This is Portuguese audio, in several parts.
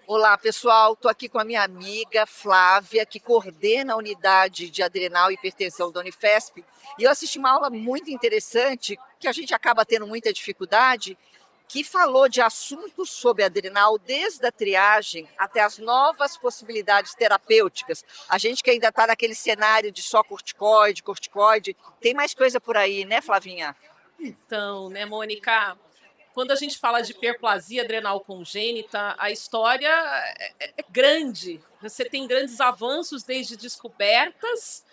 Olá, pessoal. Estou aqui com a minha amiga Flávia, que coordena a unidade de adrenal e hipertensão da Unifesp. E eu assisti uma aula muito interessante, que a gente acaba tendo muita dificuldade, que falou de assuntos sobre adrenal, desde a triagem até as novas possibilidades terapêuticas. A gente que ainda está naquele cenário de só corticoide, corticoide, tem mais coisa por aí, né, Flavinha? Então, né, Mônica, quando a gente fala de hiperplasia adrenal congênita, a história é grande. Você tem grandes avanços desde descobertas,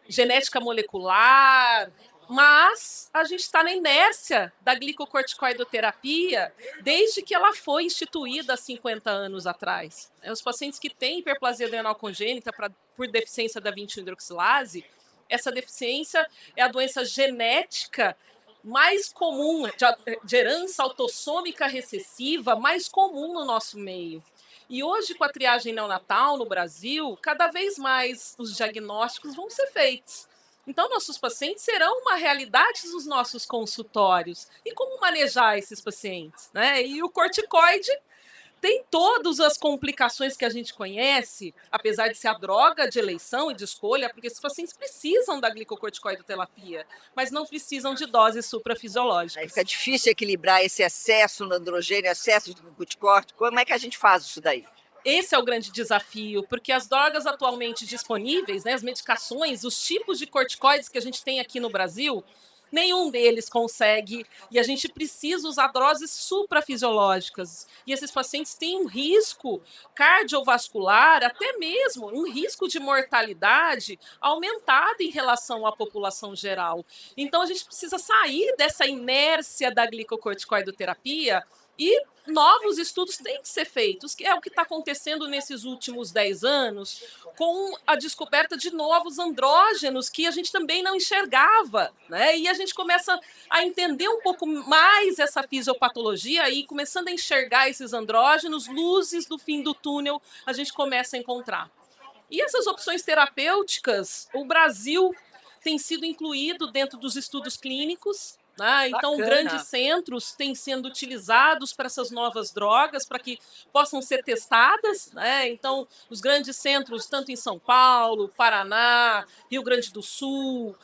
genética molecular, mas a gente está na inércia da glicocorticoidoterapia desde que ela foi instituída há 50 anos atrás. Os pacientes que têm hiperplasia adrenal congênita por deficiência da 21-hidroxilase, essa deficiência é a doença genética mais comum, de herança autossômica recessiva, mais comum no nosso meio. E hoje, com a triagem neonatal no Brasil, cada vez mais os diagnósticos vão ser feitos. Então, nossos pacientes serão uma realidade nos nossos consultórios. E como manejar esses pacientes? Né? E o corticoide tem todas as complicações que a gente conhece, apesar de ser a droga de eleição e de escolha, porque esses pacientes precisam da glicocorticoidoterapia, mas não precisam de doses Aí fica suprafisiológicas. difícil equilibrar esse excesso no androgênio, excesso de corticóide. Como é que a gente faz isso daí? Esse é o grande desafio, porque as drogas atualmente disponíveis, né, as medicações, os tipos de corticoides que a gente tem aqui no Brasil, nenhum deles consegue, e a gente precisa usar doses suprafisiológicas. E esses pacientes têm um risco cardiovascular, até mesmo um risco de mortalidade aumentado em relação à população geral. Então a gente precisa sair dessa inércia da glicocorticoidoterapia e novos estudos têm que ser feitos, que é o que está acontecendo nesses últimos 10 anos, com a descoberta de novos andrógenos que a gente também não enxergava, né? E a gente começa a entender um pouco mais essa fisiopatologia e começando a enxergar esses andrógenos, luzes do fim do túnel, a gente começa a encontrar. E essas opções terapêuticas, o Brasil tem sido incluído dentro dos estudos clínicos, né? Então, grandes Bacana. centros têm sendo utilizados para essas novas drogas, para que possam ser testadas. Né? Então, os grandes centros, tanto em São Paulo, Paraná, Rio Grande do Sul,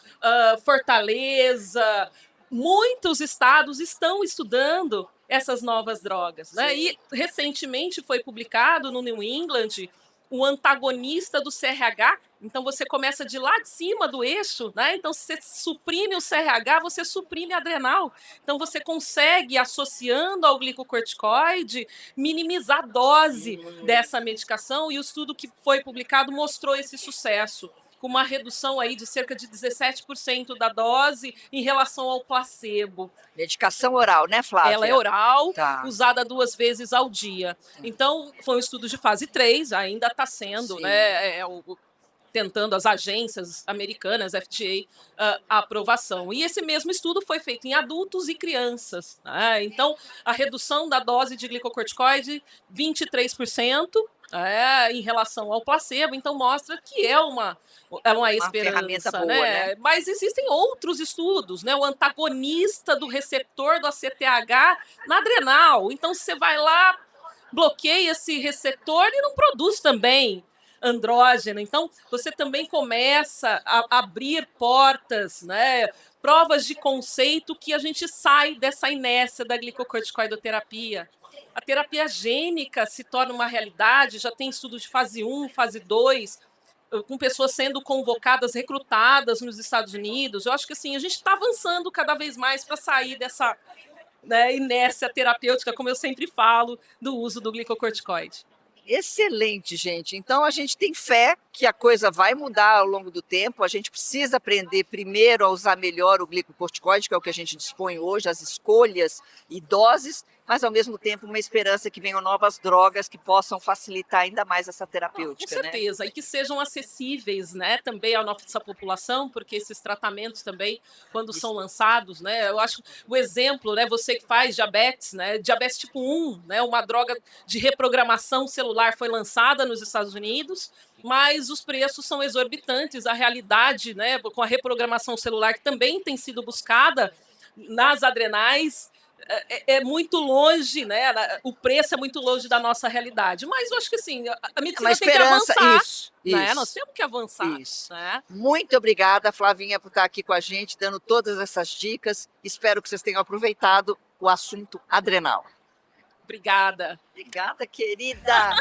Fortaleza, muitos estados estão estudando essas novas drogas. Né? Sim. E, recentemente, foi publicado no New England o antagonista do CRH. Então você começa de lá de cima do eixo, né? Então se você suprime o CRH, você suprime a adrenal. Então você consegue, associando ao glicocorticoide, minimizar a dose dessa medicação, e o estudo que foi publicado mostrou esse sucesso, com uma redução aí de cerca de 17% da dose em relação ao placebo. Medicação oral, né, Ela é Flávia? oral, Tá. usada 2 vezes ao dia. Então, foi um estudo de fase 3, ainda está sendo, Sim. né, tentando as agências americanas, FDA, a aprovação. E esse mesmo estudo foi feito em adultos e crianças. Né? Então, a redução da dose de glicocorticoide, 23%. Em relação ao placebo, então mostra que é uma Uma ferramenta esperança, boa, né? né? Mas existem outros estudos, né? O antagonista do receptor do ACTH na adrenal. Então, você vai lá, bloqueia esse receptor e não produz também andrógeno. Então, você também começa a abrir portas, né? Provas de conceito que a gente sai dessa inércia da glicocorticoidoterapia. A terapia gênica se torna uma realidade, já tem estudos de fase 1, fase 2, com pessoas sendo convocadas, recrutadas nos Estados Unidos. Eu acho que assim, a gente está avançando cada vez mais para sair dessa, né, inércia terapêutica, como eu sempre falo, do uso do glicocorticoide. Excelente, gente. Então a gente tem fé que a coisa vai mudar ao longo do tempo. A gente precisa aprender primeiro a usar melhor o glicocorticoide, que é o que a gente dispõe hoje, as escolhas e doses, mas ao mesmo tempo uma esperança que venham novas drogas que possam facilitar ainda mais essa Com terapêutica, né? certeza, e que sejam acessíveis, né, também à nossa população, porque esses tratamentos também, quando são Isso. lançados, né, eu acho o exemplo, né, você que faz diabetes, né, diabetes tipo 1, né, uma droga de reprogramação celular foi lançada nos Estados Unidos, mas os preços são exorbitantes, a realidade, né, com a reprogramação celular que também tem sido buscada nas adrenais, é muito longe, né? O preço é muito longe da nossa realidade. Mas eu acho que assim, a É uma medicina tem que esperança, avançar, isso, né? Nós isso, temos que avançar, isso. né? Muito obrigada, Flavinha, por estar aqui com a gente, dando todas essas dicas. Espero que vocês tenham aproveitado o assunto adrenal. Obrigada. Obrigada, querida.